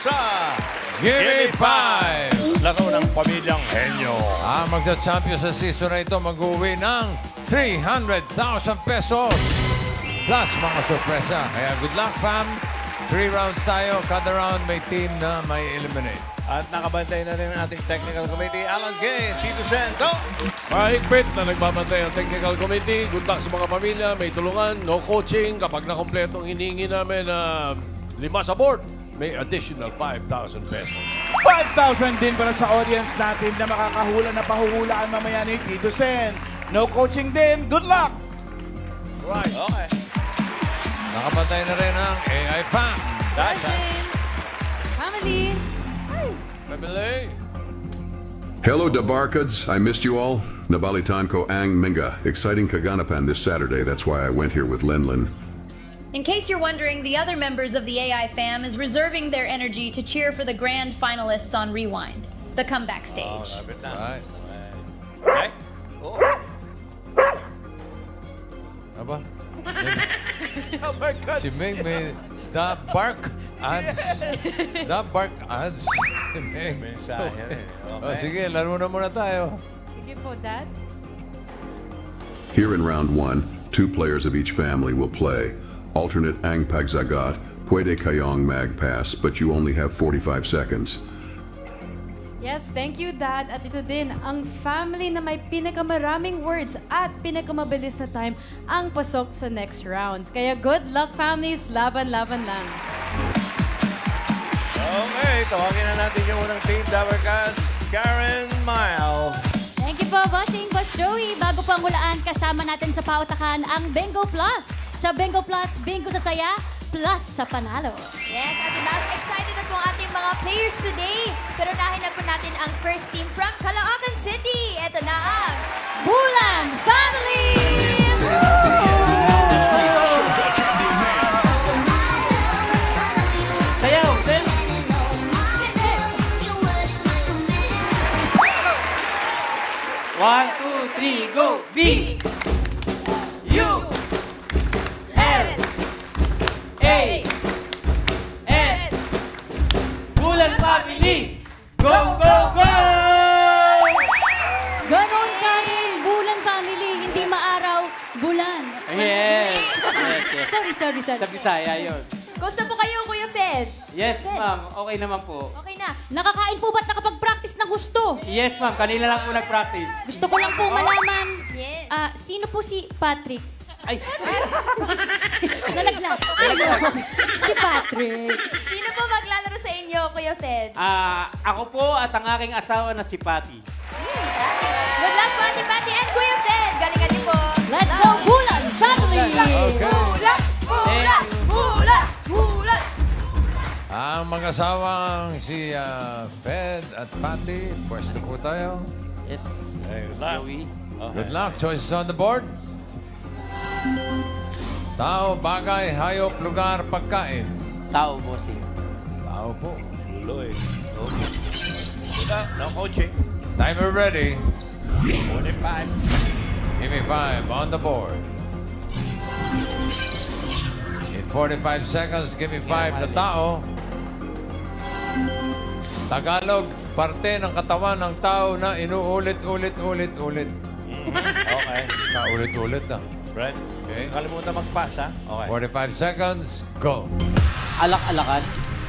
sa Give Me 5! laro ng Pamilyang Henyo. Ang magka-champion sa season na ito mag-uwi ng 300,000 pesos plus mga sorpresa. Kaya good luck, fam. 3 rounds tayo. Kada round may team na may eliminate. At nakabantay na rin ang ating technical committee, Alan Gay, Tito Sento. Mahigpit na nagbabantay ang technical committee. Good luck sa mga pamilya. May tulungan, no coaching. Kapag nakompleto ang hinihingi namin na 5 sa board, may additional 5,000 pesos. 5,000 din para sa audience natin na makakahula na pahuhulaan mamaya ni Tito Sen. No coaching din. Good luck! Right. Okay. Nakabantay na rin ang AI Fam. Family. Family. Hello, Dabarkads. I missed you all. Nabalitan ko ang Minga. Exciting Kaganapan this Saturday. That's why I went here with Lenlin. In case you're wondering, the other members of the AI fam is reserving their energy to cheer for the grand finalists on Rewind, the comeback stage. Right. Okay. Oh. Aba? Si Ming may the bark ads. The bark ads. Si Ming. Mensahe rin. Okay. Oh, sige, laro na muna tayo. Sige po, Dad. Here in round 1, 2 players of each family will play. Alternate ang pagzagat, pwede kayong magpass, but you only have 45 seconds. Yes, thank you, Dad. At ito din, ang family na may pinakamaraming words at pinakamabilis na time ang pasok sa next round. Kaya good luck, families. Laban-laban lang. Okay, tawagin na natin yung unang team, Dabarkads, Karen Miles. Thank you po, Bossing, Boss Joey. Bago pang hulaan, kasama natin sa pautakan ang Bingo Plus. Sa Bingo Plus, bingo sa saya, plus sa panalo. Yes, Ate Mas, excited na po ang ating mga players today. Pero nahin na po natin ang first team from Caloocan City. Ito na ang Bulan Family! Sayaw, Sen! One, two, three, go! B! U! L! A! N! Bulan Family! Go, go, go! Ganon ka rin, Bulan Family, hindi maaraw, bulan. Yes! Yes, Sorry. Sa Bisaya yun. Gusto po kayo, Kuya Fed? Yes, ma'am. Okay naman po. Okay na. Nakakain po ba't nakapag-practice ng gusto? Yes, ma'am. Kanina lang po nag-practice. Gusto ko lang po malaman, Yes. sino po si Patrick? Ay! Nalaglag. Si Patrick. Sino po maglalaro sa inyo, Kuya Fed? Ako po at ang aking asawa na si Patty. Good luck po, Ate Patty and Kuya Fed. Galingan niyo po. Let's go, Bulan Family! Hula! Hula! Hula! Hula! Ang mag-asawang si Fed at Patty, pwesto po tayo. Yes. Hey, good Miss luck. Joey. Good luck. Choices on the board. Tao, bagay, hayop, lugar, pagkain. Tao, bossing. Tao po. Tuloy. Okay. Wala, no coaching. Timer ready. 45. Give me 5 on the board. In 45 seconds, give me 5 na tao. Tagalog, parte ng katawan ng tao na inuulit-ulit-ulit-ulit. Okay. Ulit-ulit na. Fred, Okay. kalimutan mag-pass, ha? Okay. 45 seconds, go. Alak-alakan.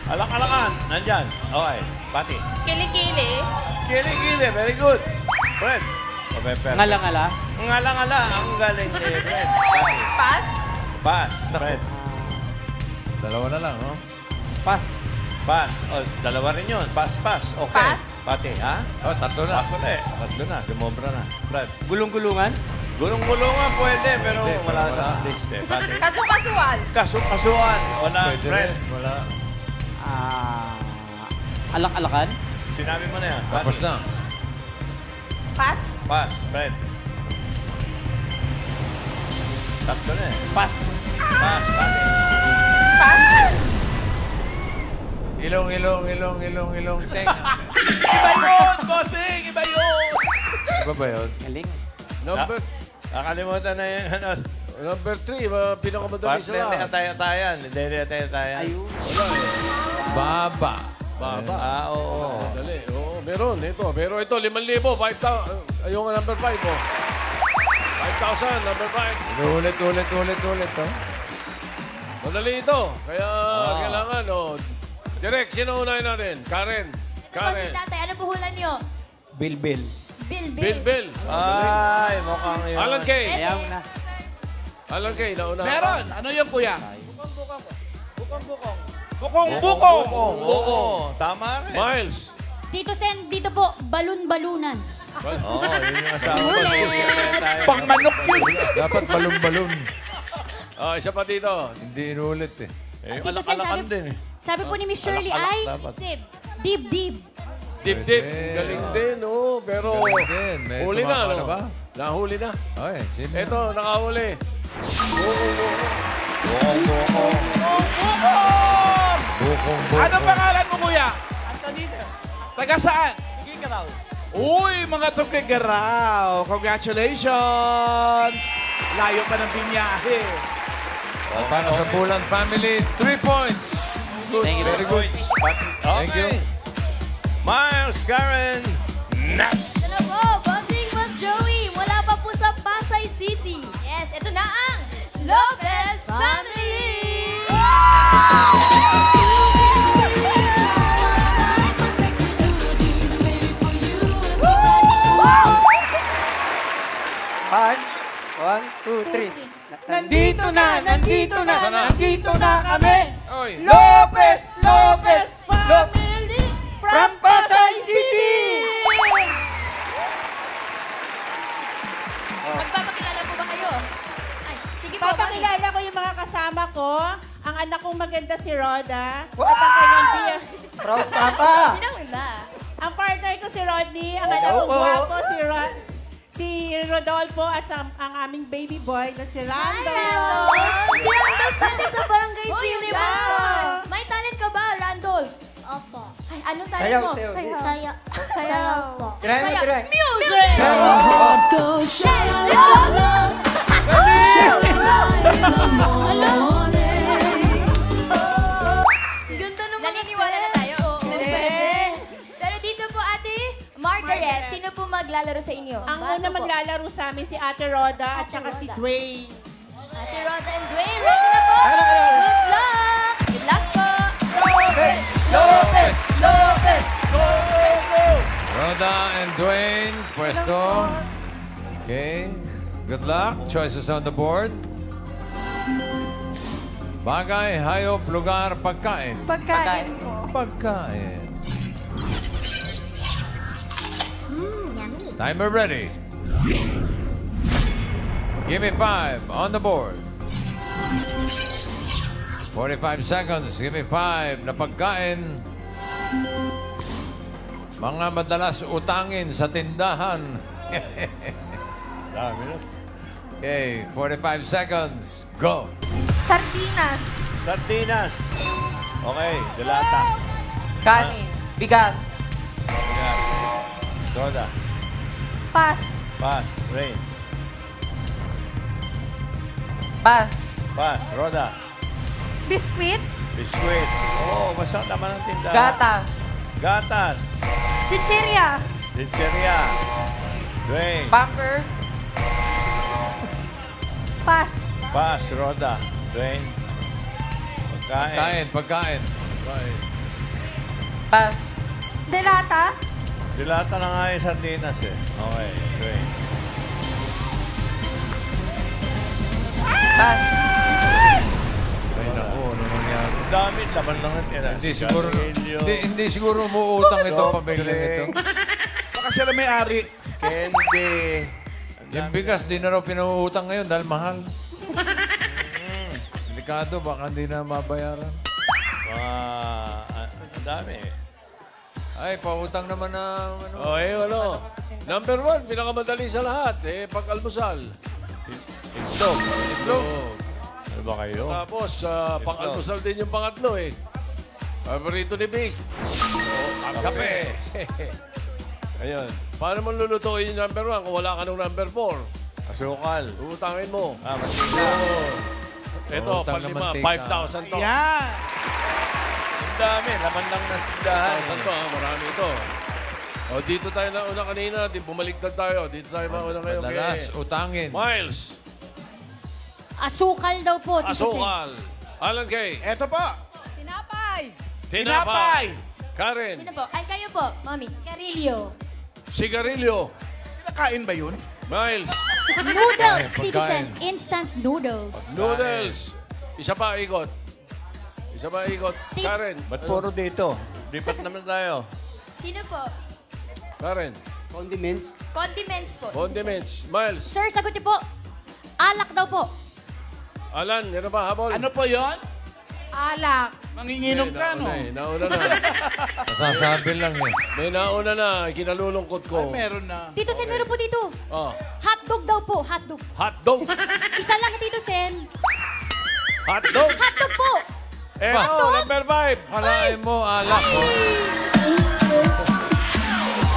Alak-alakan. Nandyan. Okay. Pati. Kilikili. Kili-kili. Very good. Fred. Okay, perfect. Ngala-ngala. Ngala-ngala. Ang galing ni Fred. Pati. Pass. Pass. Fred. Dalawa na lang, no? Pass. Pass. O, dalawa rin yun. Pass, pass. Okay. Pass. Pati, ha? Oh, tatlo na. Pass ulit. Tatlo na. Dumobra na. Fred. Gulong-gulungan. Gulong-gulungan pwede, pero Hindi, wala wala. sa list eh. Pati. Kasukasuan. Kasukasuan. Wala, Pwede Fred. rin. Wala. Alak-alakan. Sinabi mo na yan. Pati. Tapos na. Pass. Pass, Fred. Tatlo na eh. Pass. Pass, pati. Pass. Ilong, tenga. Iba yun, bossing! Iba yun! Iba ba yun? Galing. Number, Nakalimutan na yung ano. number 3, pinakamadali sa Partner ni lahat. Atay-Atayan. Hindi ni Atay-Atayan. Ayun. Wala eh. Baba. Baba. Oo. Dali. Oo, meron. Ito. Pero ito, 5,000. 5,000. Ayun nga number 5, oh. 5,000, number 5. Ulit, oh. Madali ito. Kaya kailangan, oh. Direk, sino unahin natin? Karen. Ito po si tatay. Ano puhulan nyo? Bill. Bill. Bill. Ay, mukhang yun. Alan Kay. Ayaw na. Alan Kay, nauna. Meron. Ano yung kuya? Bukong. Oo. Tama rin. Miles. Tito Sen, dito po, balon-balunan. Oo, yun yung asawa ko. Pang manok yun. Dapat balon-balon. Isa pa dito. Hindi inulit eh. Eh, Tito Sen, alak-alakan din eh. sabi po ni Miss Shirley Alak-alak ay, dapat. dib-dib. Dip. Galing din, oh. Pero, Galing din. May huli na, tumama no? na ba? Nahuli na. Ay, sino? Ito, nakahuli. Bukong. Anong pangalan mo, kuya? Anthony, sir. Taga saan? Sige ka raw. Uy, mga Tugigaraw. Congratulations! Layo pa ng binyahe. At para sa Bulan family, 3 points. Thank you. Very good. Thank you. Miles, Karen, next. Ito na po, Bossing Boss Joey. Mula pa po sa Pasay City. Yes, ito na ang Lopez Family! One, two, three. Nandito na kami. Oy. Lopez Family from Pasay City. Magpapakilala po ba kayo? Ay, sige po. Papakilala ko yung mga kasama ko. Ang anak kong maganda si Roda. At ang kanyang biya. Proud papa. Pinanguna. Ang partner ko si Rodney. Ang anak kong guwapo si Rodolfo at ang aming baby boy na si Randall. Si Randolph pati sa barangay Uy, Sili yeah. mo. May talent ka ba, Randolph? Opo. Ay, anong talent Sayaw, mo? sayaw. Sayaw. Try mo, try. Music! Ganda naman. Naniniwala na tayo. Pero dito po, Ate Margaret, sino po maglalaro sa inyo? Ang una maglalaro sa amin si Ate Roda at saka si Dwayne. Ate Roda and Dwayne, ready na po? Good luck! Good luck po! Lopez. Lopez! Rhoda and Dwayne, pwesto. Okay. Good luck. Choices on the board. Bagay, hayop, lugar, pagkain. Pagkain. Pagkain. Timer ready. Give me 5 on the board. 45 seconds. Give me 5 na pagkain. Mga madalas utangin sa tindahan. Dami na. Okay, 45 seconds. Go. Sardinas. Sardinas. Okay, delata. Kanin. Bigas. Roda. Pas. Pass. Rain. Pas. Pass. Roda. Biskuit. Biskuit. Oo, basta naman ang tindahan. Gatas. Gatas. Chichirya. Chicheria. Dwayne. Pampers. Pas. Pass. Roda. Dwayne. Pagkain. Pagkain. Right. Pas. Delata. Dilata na nga yung sardinas eh. Okay. Dwayne. Pas. Ay, naku, ano nangyari? Ang dami. Laban lang natin. Hindi siguro umuutang ito, pamilyang ito. Baka sila may-ari. Candy. Yung bigas, di na raw pinuutang ngayon dahil mahal. Delikado, baka hindi na mabayaran. Ang dami eh. Ay, pautang naman ng ano. Ano? Number 1, pinakamadali sa lahat. Pag-almusal. Itlog. Itlog. Ano ba kayo? Tapos, pang-almusal din yung pangatlo eh. Paborito ni Vic. Kape. Ayun. Paano mo lulutuin yung number 1 kung wala ka ng number 4? Asukal. Uutangin mo. Mantika. Ito, Utang na palima, mantika. 5,000 to. Yan. Ang dami. Laman lang na sindahan. Saan to, ha? Marami ito. O, dito tayo na una kanina. Bumaliktad tayo. Dito tayo mauna ngayon. Madalas utangin. Miles. Asukal daw po, Tito Sen. Asukal. Alan Kay. Eto po. Tinapay. Tinapay. Karen. Sino po? Ay, kayo po, Mami. Carillo. Sigarilyo. Pinakain ba yun? Miles. Noodles, Pagkain. Tito Sen. Instant noodles. Noodles. Isa pa, ikot. Isa pa, ikot. Karen. Ba't puro dito? Lipat naman tayo. Sino po? Karen. Condiments. Condiments po. Condiments. Miles. Sir, sagot niyo po. Alak daw po. Alan, meron ba habol? Ano po yon? Alak. Manginginom ka, no? Nauna na. Masasabi lang eh. May nauna na. Kinalulungkot ko. Ay, meron na. Tito Sen, meron po dito. Oh. Hotdog daw po, hotdog. Hotdog. Isa lang, Tito Sen. Hotdog. Hotdog po. Eto, number 5. Kalain mo, alak.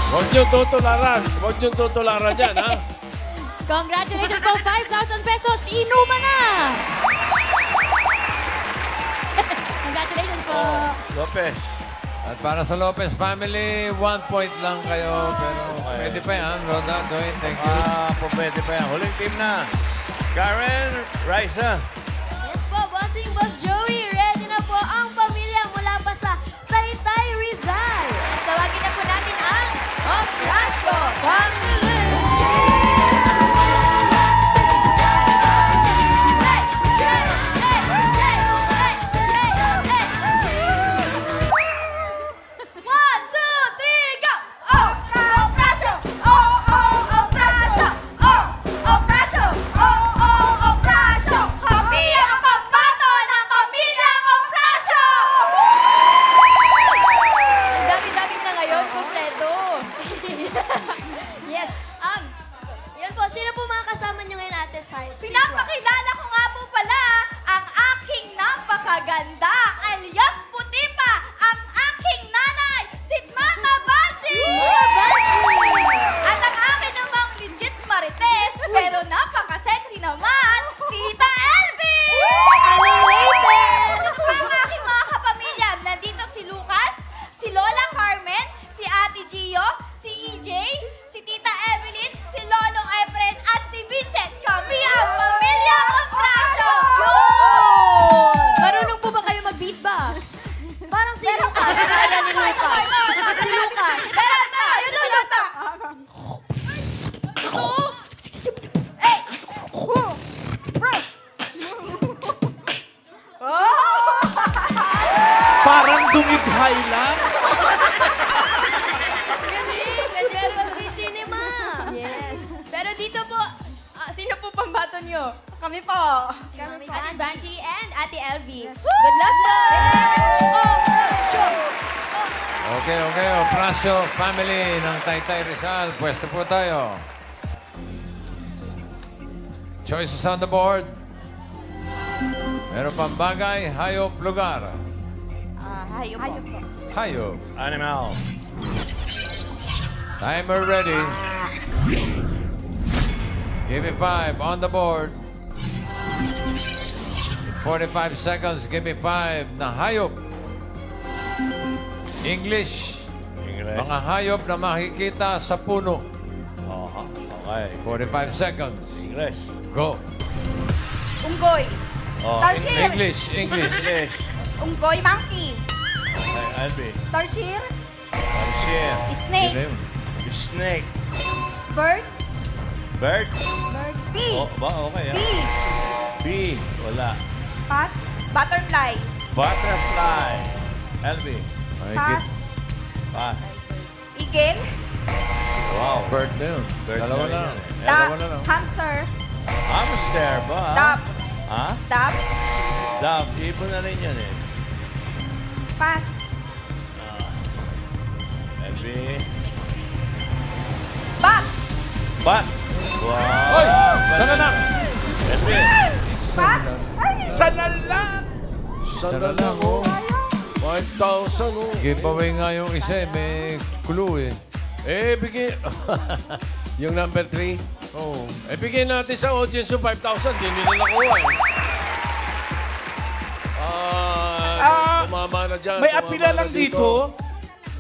Huwag niyong tutularan. Huwag niyong tutularan yan, ha? Congratulations po, 5,000 pesos. Inuman na. Congratulations po. Lopez. At para sa Lopez family, 1 point lang kayo. Pero pwede pa yan, Roda. Doin, thank you. Pwede pa yan. Huling team na. Karen, Raisa. Yes po, Bossing Boss Joey. Ready na po ang pamilya mula pa sa Taytay Rizal. At tawagin na po natin ang Oprasyo Family! One, two, three, go! Oprasyo! Oprasyo! Oprasyo! Oprasyo! Kami ang pambato ng pamilyang Oprasyo! Ang dami-dami na ngayon, kompleto. Yes. Yan po, sino po mga kasama nyo ngayon, Ate Sai? Pinapakilala ko nga po pala ang aking napakaganda, alias puti pa, ang aking nanay, si Mama Banji! Mama Banji! At ang akin namang legit marites, pero napaka-sexy naman, Tita Elvie! Anong latest? Ang aking mga kapamilya, nandito si Lucas, si Lola Carmen, si Ate Gio, si EJ, si Tita Evelyn, si Lolong Efren, at si Vincent. Kami ang pamilya Oprasyo! Marunong po ba kayo mag-beatbox? Parang si Lucas. Kaya ni Lucas. Si Lucas. Meron na! Yun ang latak! Totoo? Eh! Parang dumighay lang. Meron free cinema. Yes. Pero dito po, sino po pambato nyo? Kami po. Si Mami Ate Banji and Ate Elvie. Good luck po! Okay. Oprasyo family ng Taytay Rizal. Pwesto po tayo. Choices on the board. Meron pang bagay, hayop, lugar. Hayop po. Hayop. Animal. Timer ready. Give me 5 on the board. In 45 seconds, give me 5 na hayop. English. Mga hayop na makikita sa puno. Okay. 45 seconds. English. Go. Unggoy. Tarsier. English. Unggoy monkey. Okay, Albi. Tarsier. Tarsier. Snake. Snake. Bird. Bird. Bee. Okay. Bee. Bee. Wala. Pass. Butterfly. Butterfly. Albi. Pass. Pass. Eagle. Wow. Bird na yun. Dalawa na lang. Hamster. Hamster ba? Dove. Ha? Dove. Dove. Ibon na rin yun eh. Pass. Albi. Bat. Bat. Wow. Hoy! Sana na! Albi. Pass. Sana lang. Sana lang, oh. 5,000, oh. Giveaway nga yung isa eh. May clue eh. Bigyan... yung number 3? Oh. Bigyan natin sa audience yung 5,000. Hindi nila nakuha, eh. tumama na dyan. May tumama apila na lang dito.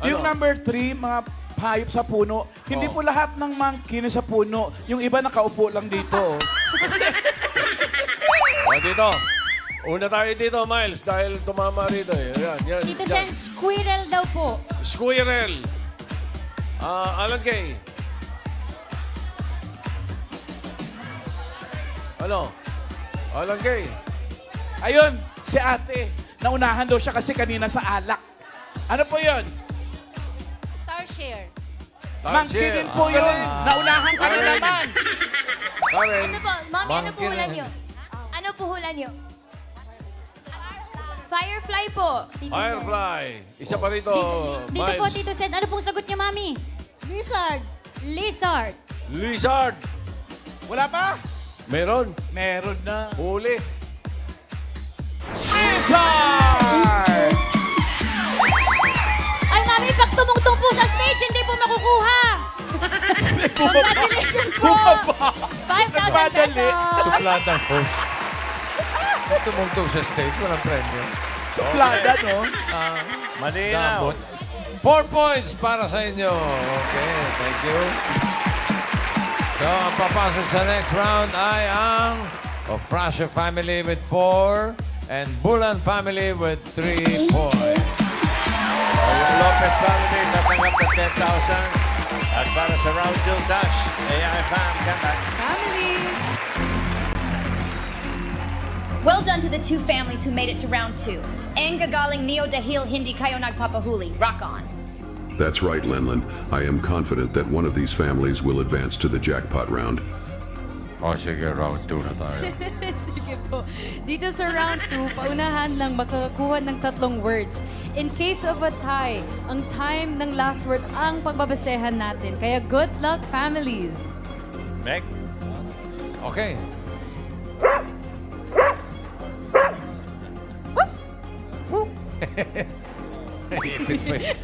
Yung Ano? number 3, mga hayop sa puno. Hindi po lahat ng monkey na sa puno. Yung iba nakaupo lang dito. Dito. Una tayo dito, Miles, dahil tumama rito eh. Yan. Tito Sen, squirrel daw po. Squirrel. Alan Kay. Ano? Alan Kay. Ayun, si ate. Naunahan daw siya kasi kanina sa alak. Ano po yun? Tarsier. Monkey din po yun. Naunahan ka na naman. Karen. Ano po? Mami, ano po Monkey hulan na. niyo? Ano po hulan niyo? Firefly po. Tito Sen. Firefly. Isa pa rito, Dito po, Miles. Tito Sen. Ano pong sagot niyo, Mami? Lizard. Lizard. Lizard. Wala pa? Meron. Meron na. Huli. Lizard! Ay, Mami, pag tumungtong po sa stage, hindi po makukuha. Congratulations po. 5,000 pesos. Supladang host. Kung tumungtong sa stage, walang premyo. Suplada, no? Malinaw. Damot. 4 points para sa inyo. Okay, thank you. So, ang papasok sa next round ay ang Ofrasio family with 4 and Bulan family with 3 points. Yung Lopez family tatanggap ng 10,000. At para sa round 2 dash, AI Fam, come back. Well done to the two families who made it to round 2. Ang gagaling Neo dahil hindi kayo nagpapahuli. Rock on. That's right, Lenlin. I am confident that one of these families will advance to the jackpot round. O, sige, round 2 na tayo. Sige po. Dito sa round 2, paunahan lang makakakuha ng 3 words. In case of a tie, ang time ng last word ang pagbabasehan natin. Kaya good luck, families! Meg? Okay. Ipit pa eh.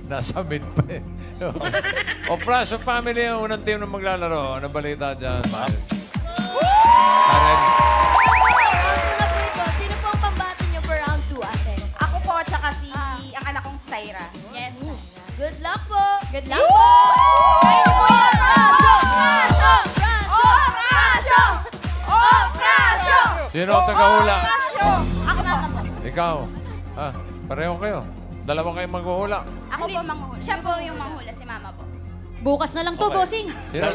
Nasa mid pa eh. Ofrasio family ang unang team na maglalaro. Anong balita dyan, Miles? Karen? Round 2 na po ito. Sino po ang pambati niyo for round 2, ate? Ako po, tsaka ang anak kong Syra. Yes. Good luck po. Good luck po! Kayo po yan. Rasyo! Rasyo! Rasyo! Sino ang tagahula? Ako po. Ikaw. Ah, pareho kayo. Dalawa kayong maghuhula. Ako po manghula. Siya po yung manghula, si mama po. Bukas na lang to, bossing. Sino,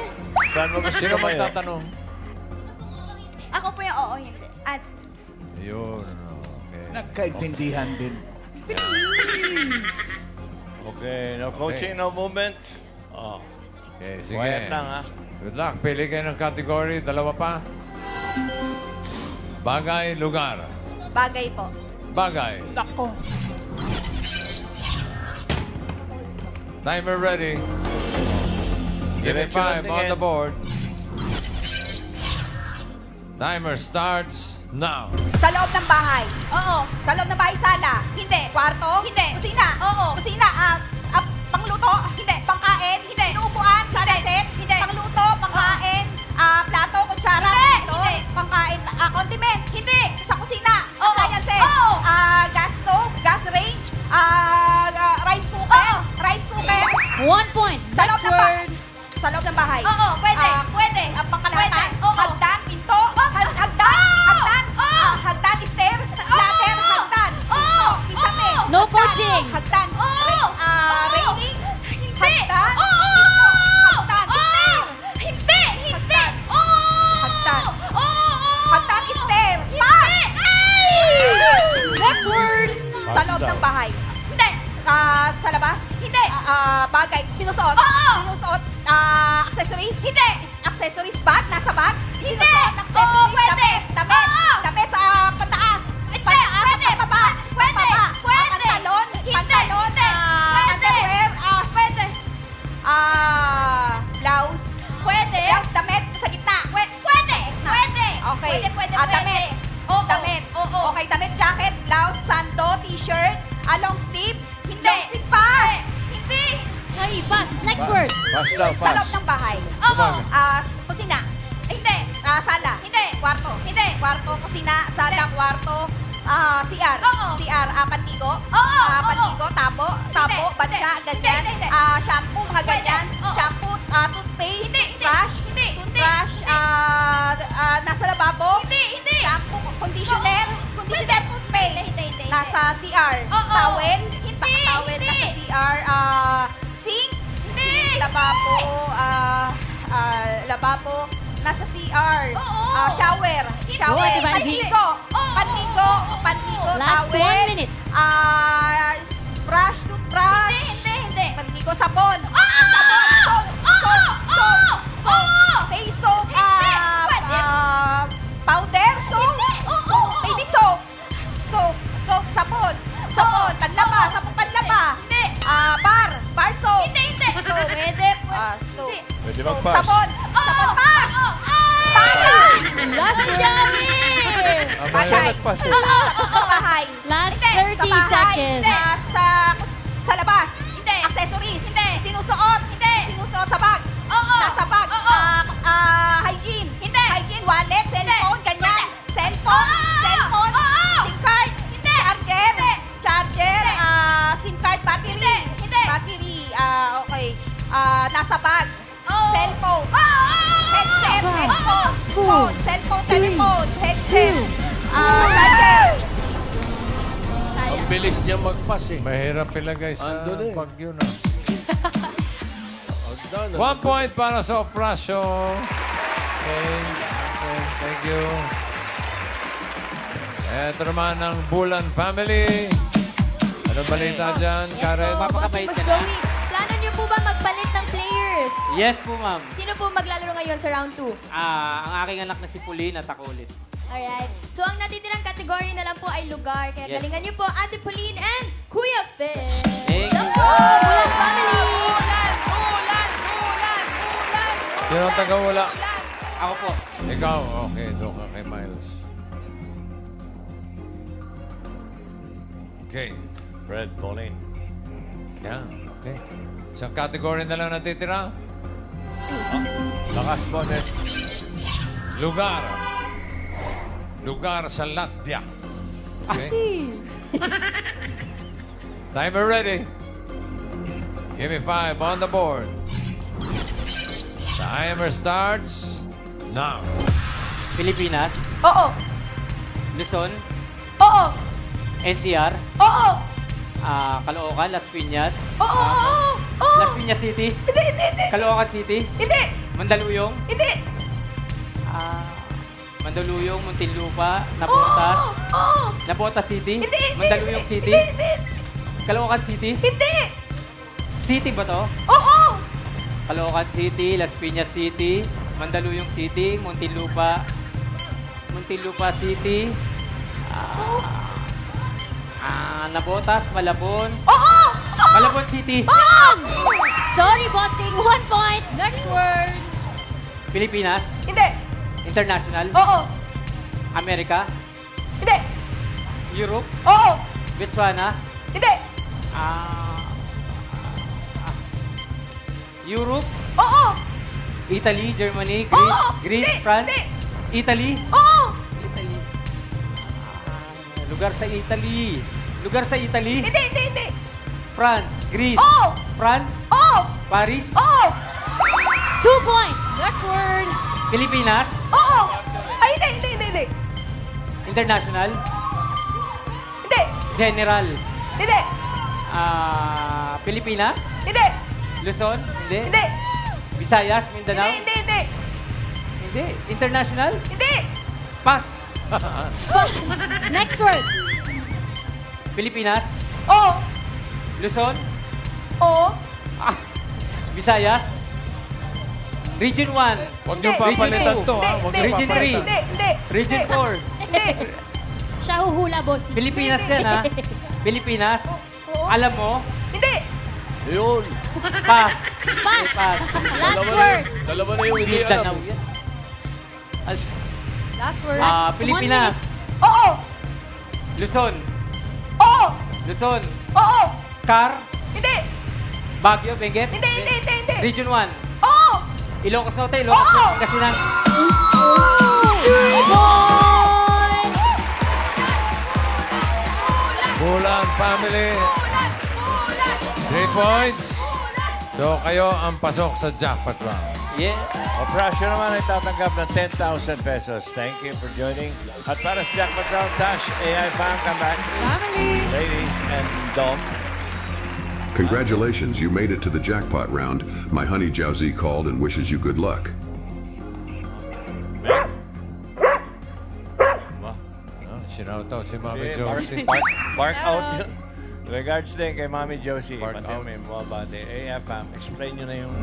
Saan mo gusto sino tumayo? magtatanong? Ako po yung oo, hindi. At Yun. Okay. Nagkaintindihan din. Okay, no coaching, no movements. Oh, Okay, sige. quiet lang ha. Good luck. Pili kayo ng category. Dalawa pa. Bagay, lugar. bagay po. Bagay. Nako. Timer ready. Give me Diretso 5 lang on tingin. the board. Timer starts now. Sa loob ng bahay. Oo. Sa loob ng bahay, sala. Hindi. Kwarto. Hindi. Kusina. Oo. Kusina. Pangluto. Hindi. Pangkain. Hindi. Inuupuan. Sala set. Hindi. Pangluto. Pangkain. Plato. Kutsara. Hindi. Pangkain. Condiments. Hindi. Sa kusina. Oo. Appliance set. Oo. Gas stove. Gas range. Rice cooker. Rice cooker. 1 point. Sa loob Next ng bahay. word. Sa loob ng bahay. Oo, pwede. Pwede. Pangkalahatan. Hagdan. Pinto. Hagdan. Hagdan. Hagdan. Stairs. Ladder. Hagdan. Pinto. Kisame. No Hagdan. coaching. Hagdan. Railings. Hindi. Hagdan. Hagdan. Stair. Hindi. Hindi. Hagdan. Hagdan. Stair. Pass. Next word. Sa loob ng bahay. Hindi. Sa labas? Hindi. Bagay. Sinusuot? Sinusuot? Accessories? Hindi. Accessories bag? Nasa bag? Hindi. Sinusuot? Accessories? Pwede. Damit? Damit sa pataas? Hindi. Pwede. Pababa? Pwede. Pwede. Pantalon? Hindi. Pantalon? Hindi. Pwede. Underwear? Pwede. Blouse? Pwede. Blouse? Damit? Sa gitna? Pwede. Gitna. Pwede. Okay. Pwede. Damit? Oo. Damit? Oo. Okay, damit, jacket, blouse, sando, t-shirt, long sleeve? Hindi. Long sleeve pass? Hindi. Ay, pass. Next word. Pass daw, Sa loob pass. ng bahay. Oo. Kusina. Hindi. Sala. Hindi. Kwarto. Hindi. Kwarto, kusina, sala, kwarto. CR. CR, pantigo. Pantigo, tabo, bansa, ganyan. Shampoo, mga ganyan. Shampoo, toothpaste, toothbrush, nasa lababo. Shampoo, conditioner, toothpaste. Nasa CR. Towel, towel, nasa CR. Sink, lababo, nasa CR. Shower, pantigo, Last towel. 1 minute. Brush, toothbrush. Hindi. Pantigo, sabon. Soap. Face soap. Powder, soap. Baby soap. Soap, sabon. Panlaba. Bar soap. Soap. Pwede mag-pass. Sabon, pass. Last Joey! Nag-pass. Bahay. Last Hindi. 30 Sa bahay. seconds. Hindi. Sa labas. Hindi. Accessories. Hindi. Sinusuot. Hindi. Sinusuot sa bag. Nasa bag. Hygiene. Hindi. Hygiene, wallet, cellphone, ganyan. Cellphone. SIM card. Charger. SIM card, battery. Hindi. Battery. Okay. Nasa bag. Cellphone. Headset. Headphone. Cellphone, telephone. Headset. Charger. Ang bilis niya mag-pass eh. Mahirap ilagay sa Andun eh. bagyo na. Agdan. 1 point para sa operasyo. Okay. Thank you. Ito naman ang Bulan family. Ano balita dyan, Karen? Bossing Boss Joey, plano niyo po ba magpalit ng players? Yes po, ma'am. Sino po maglalaro ngayon sa round 2? Ang aking anak na si Pauline at ako ulit. Alright. So, ang natitirang category na lang po ay lugar. Kaya Yes. galingan niyo po Ate Pauline and Kuya Finn. Thank you. Bulan family! Ulan! Sino ang taga-wala? Ako po. Ikaw? Okay, doon ka kay Miles. Okay. Red, Pauline. Yan, okay. Isang category na lang natitira. Lakas po, Ned. Lugar. Lugar sa Latvia. Okay. Timer ready. Give me 5 on the board. Timer starts now. Pilipinas, Oo. Luzon, Oo. NCR, Oo. Caloocan, Las Piñas, Oo. Las Piñas City, Hindi. Caloocan City, Hindi. Mandaluyong, Hindi. Mandaluyong, Muntinlupa, Nabotas, Oo. Nabotas City, Hindi. Mandaluyong City, Hindi. Caloocan City, Hindi. City ba to? Oo. Caloocan City, Las Piñas City, Mandaluyong City, Muntinlupa City, Nabotas, Malabon, Malabon City, Sorry, bossing. 1 point. Next word. Pilipinas, Hindi. International, Oo. Amerika, Hindi. Europe, Oo. Botswana, Hindi. Europe, Oo. Italy, Germany, Oo. Greece, Hindi. France, Hindi. Italy, Oo. Italy. Lugar sa Italy. Lugar sa Italy. Hindi. France, Greece, Oo. France, Oo. Paris, Oo. 2 points. Next word. Pilipinas, Oo. Ay, hindi. International, Hindi. General, Hindi. Pilipinas, Hindi. Luzon, hindi. Hindi. Visayas, Mindanao, Hindi. hindi. International, Hindi. Pass. Next word. Pilipinas, Oo. Luzon, Oo. Visayas, Region 1, Huwag niyo papalitan to, ha? Huwag niyo Region papalitan. 3, Hindi. Region 4. Hindi. Siya huhula, bossing. Pilipinas yan, ha? Pilipinas. Alam mo, Hindi. Yun. pass. Pass. Pass. Last word. Dalawa na yung hindi Mindanao alam. yan. Last word. Pilipinas. Oo. Luzon. Oo. Luzon. Oo. Car. Hindi. Baguio, Benguet. Hindi. Region 1. Oo. Ilocos Norte, Ilocos Oo. Pangasinan. Points. Bulan family. 3 points. So kayo ang pasok sa jackpot round. Yeah. O Prasyo naman ay tatanggap ng 10,000 pesos. Thank you for joining. At para sa jackpot round, Tash, AI Fam, come back. Family. Ladies and Dom. Congratulations, you made it to the jackpot round. My honey Jiaozi called and wishes you good luck. Sinautaw si Mami Yeah, Josie. Bark out. Regards din kay Mami Josie. Bark Pati out. may mga bate. AFM, explain nyo na yung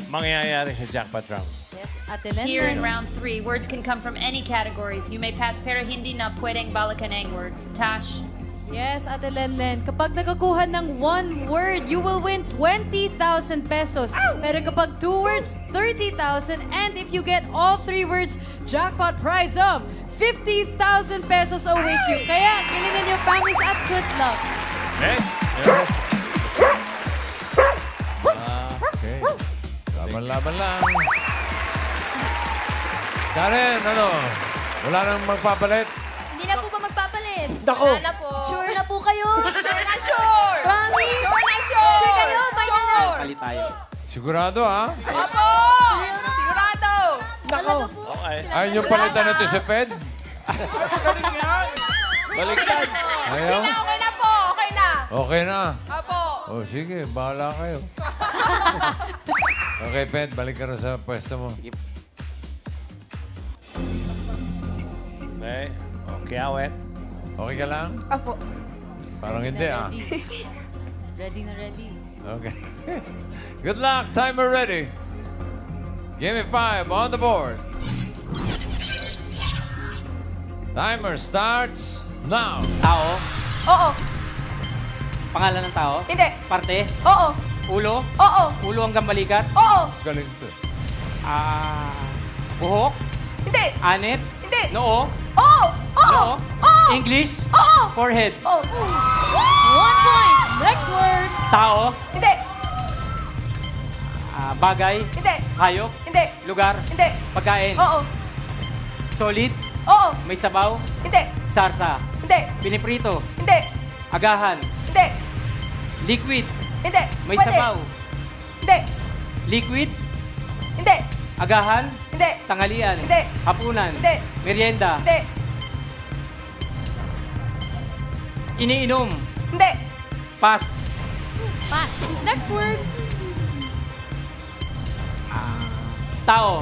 mangyayari sa jackpot round. Yes, Ate Len. Here in round 3, words can come from any categories. You may pass pero hindi na pwedeng balakaneng words. Tash. Yes, Ate Lenlen. Kapag nakakuha ng 1 word, you will win 20,000 pesos. Pero kapag 2 words, 30,000. And if you get all 3 words, jackpot prize of 50,000 pesos awaits you. Kaya, kilingan niyo families at good luck. Okay. Okay. Laban-laban lang. Karen, ano? Wala nang magpapalit? Hindi na po ba magpapalit? Nako. Wala na po. Sure na po kayo? Sure na sure! Promise? Sure na sure! Sure kayo? Final na. Palit tayo. Sigurado, ha? Opo! Sigurado! Nako. Okay. Ayaw yung palitan natin si Fed? Baliktad. Ayaw? Okay na po! Okay na! Okay na. Opo! O, sige. Bahala kayo. Okay, Fed. Balik ka na sa pwesto mo. Okay. Okay, awet. Okay ka lang? Opo. Parang hindi, ah. Ready na ready. Okay. Good luck. Timer ready. Give me 5 on the board. Timer starts now. Tao. Oo. Pangalan ng tao. Hindi. Parte. Oo. Ulo. Oo. Ulo hanggang balikat. Oo. Galing to. Buhok. Hindi. Anit. Hindi. Noo. Oo. Oo. Noo. Oo. English. Oo. Forehead. Oo. 1 point. Next word. Tao. Hindi. Bagay. Hindi. Hayop. Hindi. Lugar. Hindi. Pagkain. Oo. Solid. Oo. May sabaw. Hindi. Sarsa. Hindi. Piniprito. Hindi. Agahan. Hindi. Liquid. Hindi. May Pwede. sabaw. Hindi. Liquid. Hindi. Agahan. Hindi. Tanghalian. Hindi. Hapunan. Hindi. Merienda. Hindi. Iniinom. Hindi. Pass. Pass. Next word. Tao.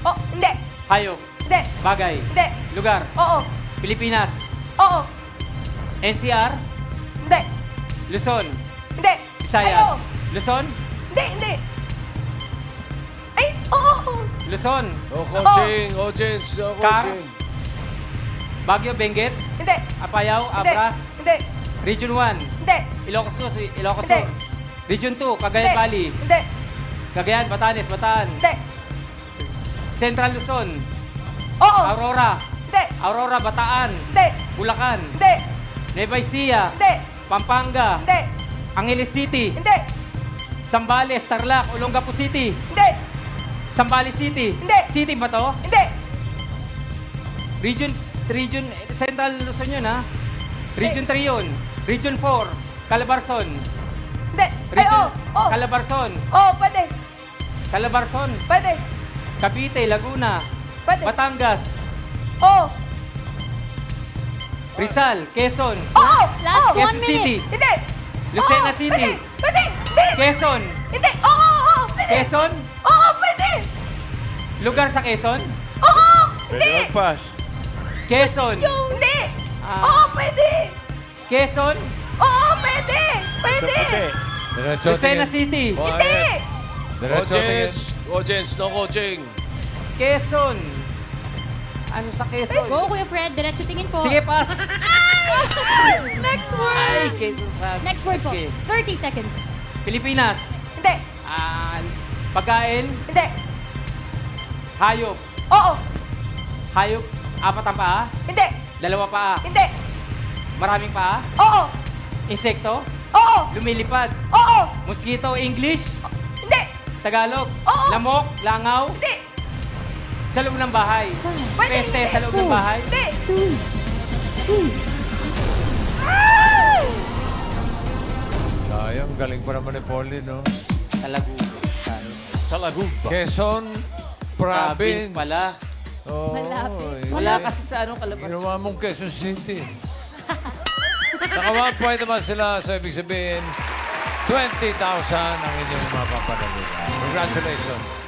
Oh, hindi. Hayop. Hindi. Bagay. Hindi. Lugar. Oo. Pilipinas. Oo. NCR. Hindi. Luzon. Hindi. Visayas. Ayaw. Luzon. Hindi, hindi. Ay, oo. Luzon. No coaching. Audience. No Car. coaching. Baguio, Benguet. Hindi. Apayao, Hindi. Abra. Hindi. Region 1. Hindi. Ilocos Ilocos Hindi. Sur. Region 2, Hindi. Cagayan Valley. Hindi. Cagayan, Batanes, Bataan. Hindi. Central Luzon. Oo. Aurora. Hindi. Aurora, Bataan. Hindi. Bulacan. Hindi. Nueva Ecija. Hindi. Pampanga. Hindi. Angeles City. Hindi. Sambales, Tarlac, Olongapo City. Hindi. Sambales City. Hindi. City ba to? Hindi. Region, Central Luzon yun, ha? Region 3 yun. Region 4, Calabarzon. Hindi. Ay, Region, oo. Calabarzon. Oo, pwede. Calabarzon. Pwede. Cavite, Laguna. Pwede. Batangas. Oo. Rizal, Quezon. Oo. Last Oo. 1 Quezon minute. City. Hindi. Lucena Oo, City. Pwede. Pwede. Hindi. Quezon. Hindi. Oo, oo, pwede. Quezon. Oo, pwede. Lugar sa Quezon. Oo. Pwede Hindi. mag-pass. Quezon. Hindi. Ah. Oo, pwede. Quezon. Oo, pwede. Pwede. Puti. Diretso Lucena tingin. City. Hindi. Diretso tingin. Audience. Audience. No coaching. Quezon. Ano sa Quezon? Go, Kuya Fred. Diretso tingin po. Sige, pass. Next word. Ay, Quezon. Next word po. Sige. 30 seconds. Pilipinas. Hindi. Pagkain. Hindi. Hayop. Oo. Hayop. 4 ang paa. Hindi. 2 paa. Hindi. Maraming paa. Oo. Insekto. Oo. Lumilipad. Oo. Mosquito. English. Hindi. Tagalog. Oo. Lamok. Langaw. Hindi. Sa loob ng bahay. Pwede. Peste Hindi. sa loob ng bahay. Hindi. Sayang, galing pa naman ni Pauline, no? Sa Laguna. Quezon Province. Pala. Oh, Malapit. Wala kasi sa anong kalabas. Ginawa mong Quezon City. Naka 1 point naman sila. So, ibig sabihin, 20,000 ang inyong mapapanalo. Congratulations.